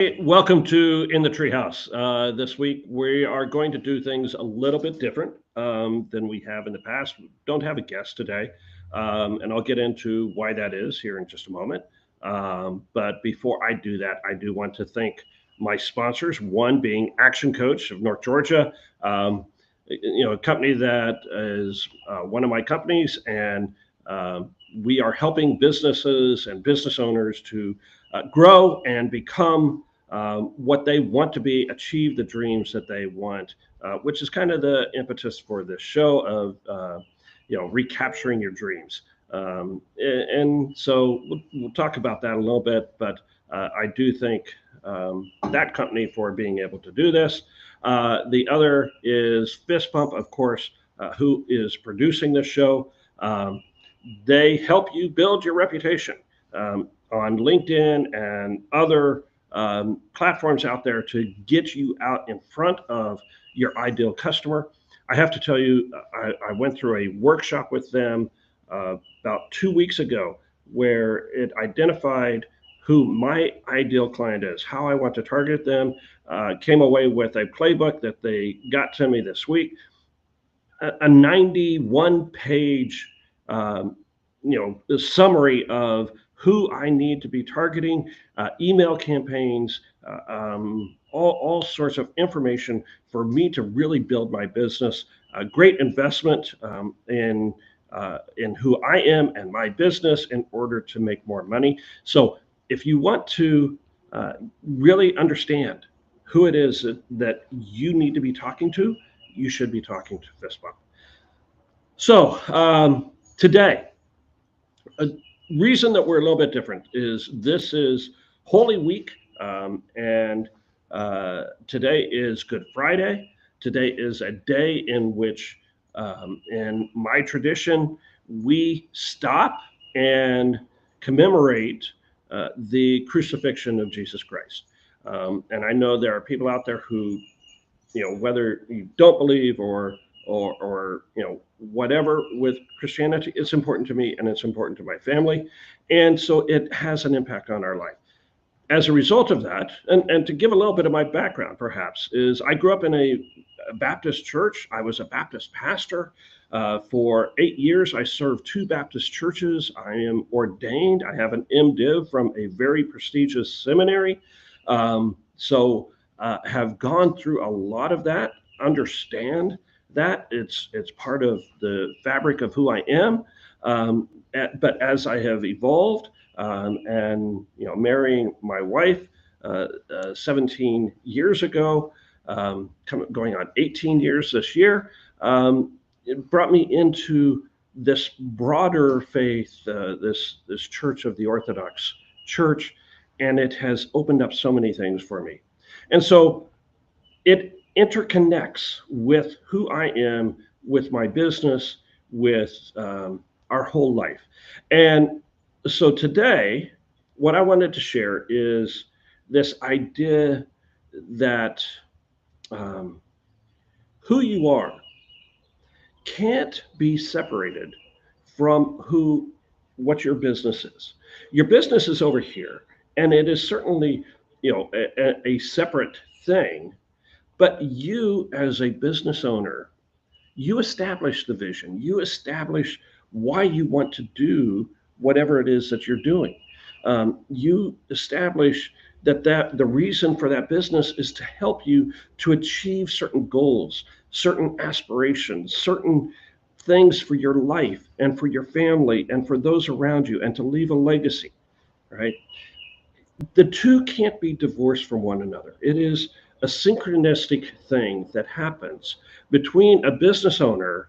Hey, welcome to In the Treehouse. This week we are going to do things a little bit different than we have in the past. We don't have a guest today, and I'll get into why that is here in just a moment. But before I do that, I do want to thank my sponsors. One being Action Coach of North Georgia, a company that is one of my companies, and we are helping businesses and business owners to grow and become what they want to be, achieve the dreams that they want, which is kind of the impetus for this show of recapturing your dreams. And so we'll talk about that a little bit, but I do thank that company for being able to do this. The other is Fist Pump, of course, who is producing this show. They help you build your reputation on LinkedIn and other platforms out there to get you out in front of your ideal customer. I have to tell you, I went through a workshop with them about 2 weeks ago where it identified who my ideal client is, how I want to target them. Came away with a playbook that they got to me this week, a 91-page summary of who I need to be targeting, email campaigns, all sorts of information for me to really build my business. A great investment in who I am and my business in order to make more money. So if you want to really understand who it is that you need to be talking to, you should be talking to Fistbump. So today, a reason that we're a little bit different is this is Holy Week, and today is Good Friday. Today is a day in which, in my tradition, we stop and commemorate the crucifixion of Jesus Christ. And I know there are people out there who, whether you don't believe or whatever with Christianity, it's important to me and it's important to my family, and so it has an impact on our life. As a result of that, and to give a little bit of my background, perhaps, is I grew up in a Baptist church. I was a Baptist pastor for 8 years. I served two Baptist churches. I am ordained. I have an MDiv from a very prestigious seminary. So have gone through a lot of that, understand that it's part of the fabric of who I am. But as I have evolved, and marrying my wife 17 years ago, going on 18 years this year, it brought me into this broader faith, this Church of the Orthodox Church, and it has opened up so many things for me. And so it interconnects with who I am, with my business, with our whole life. And so today, what I wanted to share is this idea that who you are can't be separated from what your business is. Your business is over here, and it is certainly a separate thing. But you, as a business owner, you establish the vision. You establish why you want to do whatever it is that you're doing. You establish that the reason for that business is to help you to achieve certain goals, certain aspirations, certain things for your life and for your family and for those around you, and to leave a legacy, right? The two can't be divorced from one another. It is a synchronistic thing that happens between a business owner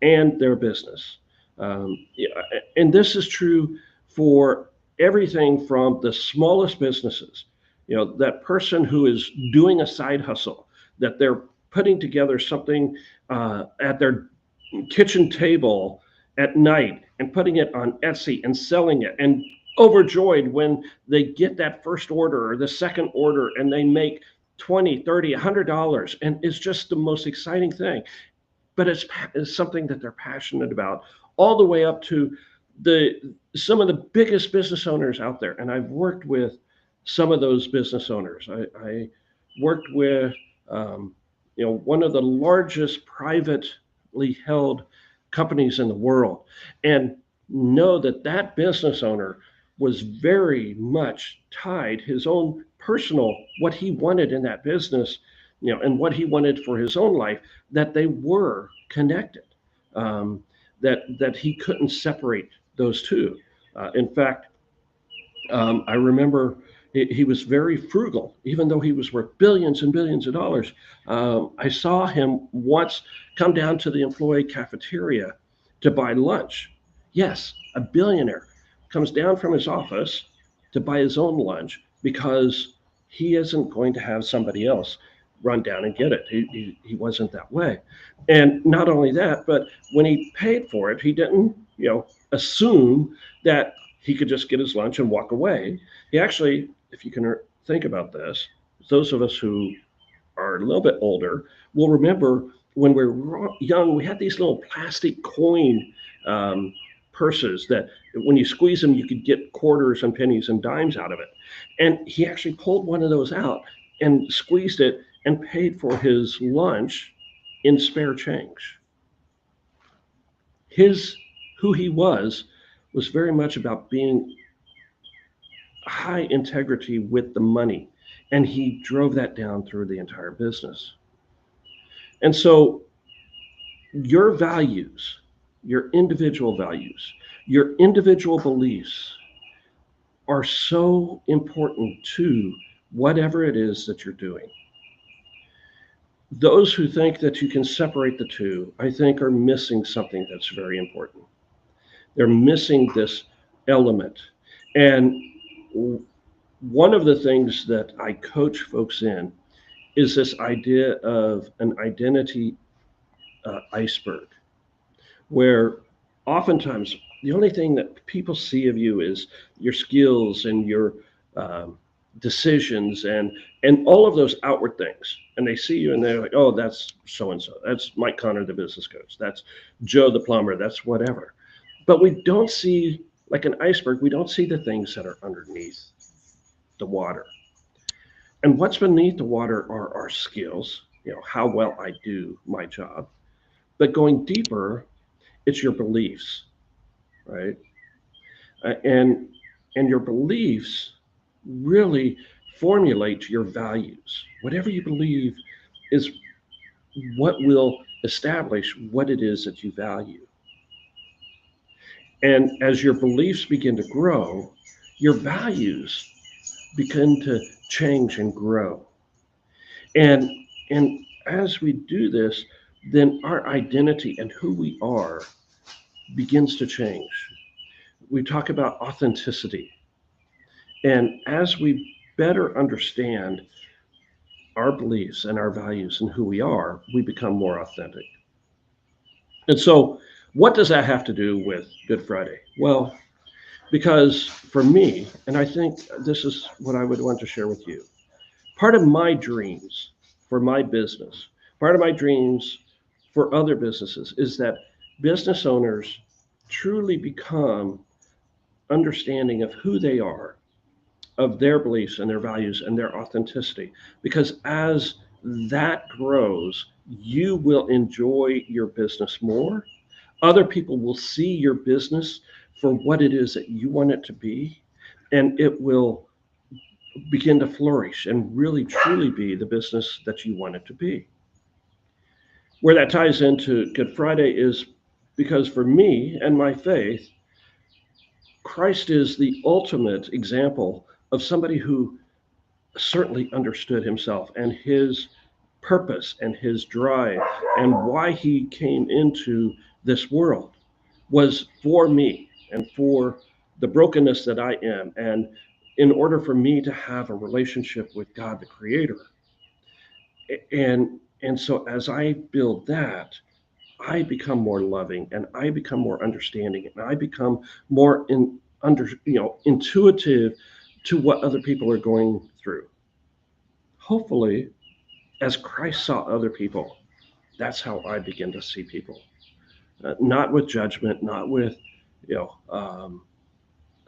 and their business. Yeah, and this is true for everything from the smallest businesses. That person who is doing a side hustle, that they're putting together something at their kitchen table at night and putting it on Etsy and selling it, and overjoyed when they get that first order or the second order and they make 20, 30, $100, and it's just the most exciting thing. But it's something that they're passionate about, all the way up to some of the biggest business owners out there. And I've worked with some of those business owners. I worked with, um, one of the largest privately held companies in the world, and know that that business owner was very much tied his own personal what he wanted in that business, and what he wanted for his own life, that they were connected, um, that he couldn't separate those two. In fact, I remember he was very frugal, even though he was worth billions and billions of dollars. I saw him once come down to the employee cafeteria to buy lunch. Yes, a billionaire comes down from his office to buy his own lunch because he isn't going to have somebody else run down and get it. He wasn't that way. And not only that, but when he paid for it, he didn't, assume that he could just get his lunch and walk away. He actually, if you can think about this, those of us who are a little bit older will remember when we were young, we had these little plastic coin um, purses that when you squeeze them, you could get quarters and pennies and dimes out of it. And he actually pulled one of those out and squeezed it and paid for his lunch in spare change. His who he was very much about being high integrity with the money. And he drove that down through the entire business. And so your values, your individual values, your individual beliefs are so important to whatever it is that you're doing. Those who think that you can separate the two, I think, are missing something that's very important. They're missing this element. And one of the things that I coach folks in is this idea of an identity iceberg, where oftentimes the only thing that people see of you is your skills and your um, decisions and all of those outward things. And they see you and they're like, oh, that's so and so. That's Mike Connor, the business coach. That's Joe, the plumber. That's whatever. But we don't see, like an iceberg, we don't see the things that are underneath the water. And what's beneath the water are our skills, how well I do my job. But going deeper, it's your beliefs, right? And your beliefs really formulate your values. Whatever you believe is what will establish what it is that you value. And as your beliefs begin to grow, your values begin to change and grow. And and as we do this, then our identity and who we are begins to change. We talk about authenticity. And as we better understand our beliefs and our values and who we are, we become more authentic. And so, what does that have to do with Good Friday? Well, because for me, and I think this is what I would want to share with you, part of my dreams for my business, part of my dreams for other businesses is that business owners truly become understanding of who they are, of their beliefs and their values and their authenticity. Because as that grows, you will enjoy your business more. Other people will see your business for what it is that you want it to be, and it will begin to flourish and really truly be the business that you want it to be. Where that ties into Good Friday is because for me and my faith, Christ is the ultimate example of somebody who certainly understood himself and his purpose and his drive and why he came into this world was for me and for the brokenness that I am. And in order for me to have a relationship with God, the creator. And so as I build that, I become more loving and I become more understanding and I become more intuitive to what other people are going through. Hopefully, as Christ saw other people, that's how I begin to see people. Not with judgment, not with you know um,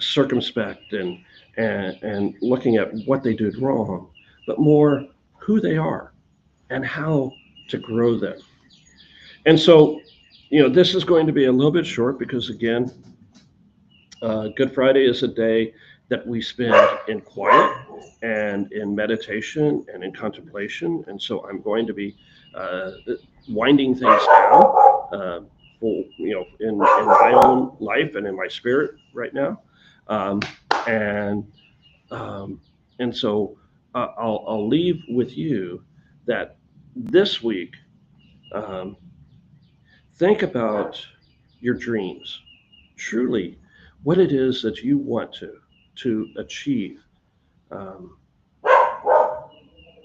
circumspect and looking at what they did wrong, but more who they are and how to grow them. And so, this is going to be a little bit short because, again, Good Friday is a day that we spend in quiet and in meditation and in contemplation. And so I'm going to be uh, winding things down for, in my own life and in my spirit right now. Um, and um, and so I'll leave with you that this week, um, think about your dreams, truly what it is that you want to achieve.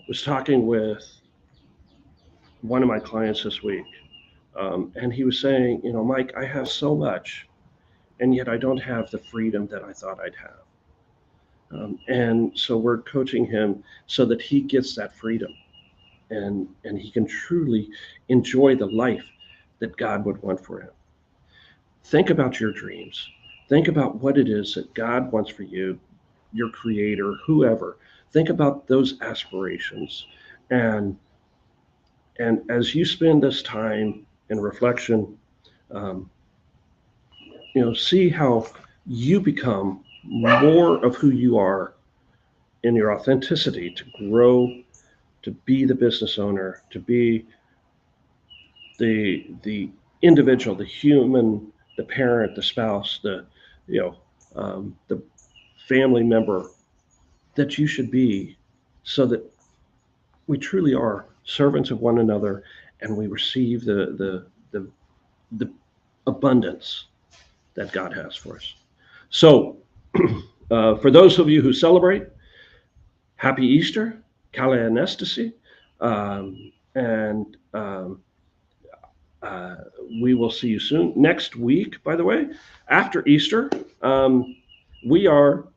Was talking with one of my clients this week, and he was saying, Mike, I have so much, and yet I don't have the freedom that I thought I'd have. And so we're coaching him so that he gets that freedom and he can truly enjoy the life that God would want for him. Think about your dreams. Think about what it is that God wants for you, your creator, whoever. Think about those aspirations. And and as you spend this time in reflection, um, see how you become more of who you are in your authenticity to grow, to be the business owner, to be the individual, the human, the parent, the spouse, you know the family member that you should be, so that we truly are servants of one another and we receive the abundance that God has for us. So, for those of you who celebrate, happy Easter, Kale Anestasi, and uh, we will see you soon. Next week, by the way, after Easter, we are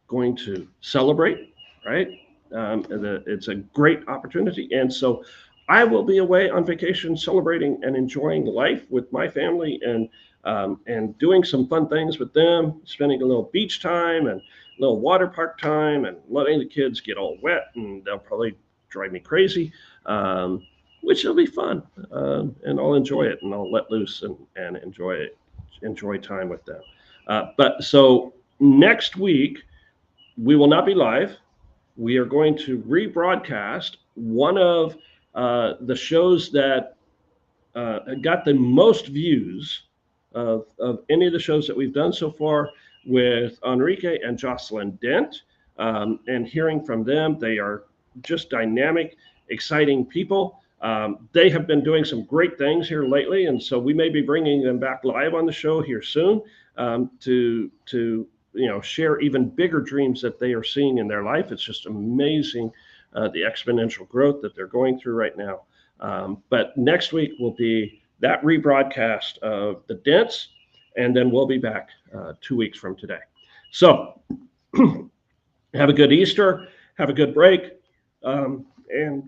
going to celebrate, right? It's a great opportunity. And so I will be away on vacation celebrating and enjoying life with my family and doing some fun things with them, spending a little beach time and a little water park time and letting the kids get all wet, and they'll probably drive me crazy. Um, which will be fun, and I'll enjoy it, and I'll let loose and enjoy it, enjoy time with them. But so next week we will not be live. We are going to rebroadcast one of the shows that got the most views of any of the shows that we've done so far, with Enrique and Jocelyn Dent. And hearing from them, they are just dynamic, exciting people. They have been doing some great things here lately, and so we may be bringing them back live on the show here soon, to share even bigger dreams that they are seeing in their life. It's just amazing, the exponential growth that they're going through right now. But next week will be that rebroadcast of the Dents, and then we'll be back 2 weeks from today. So have a good Easter, have a good break, and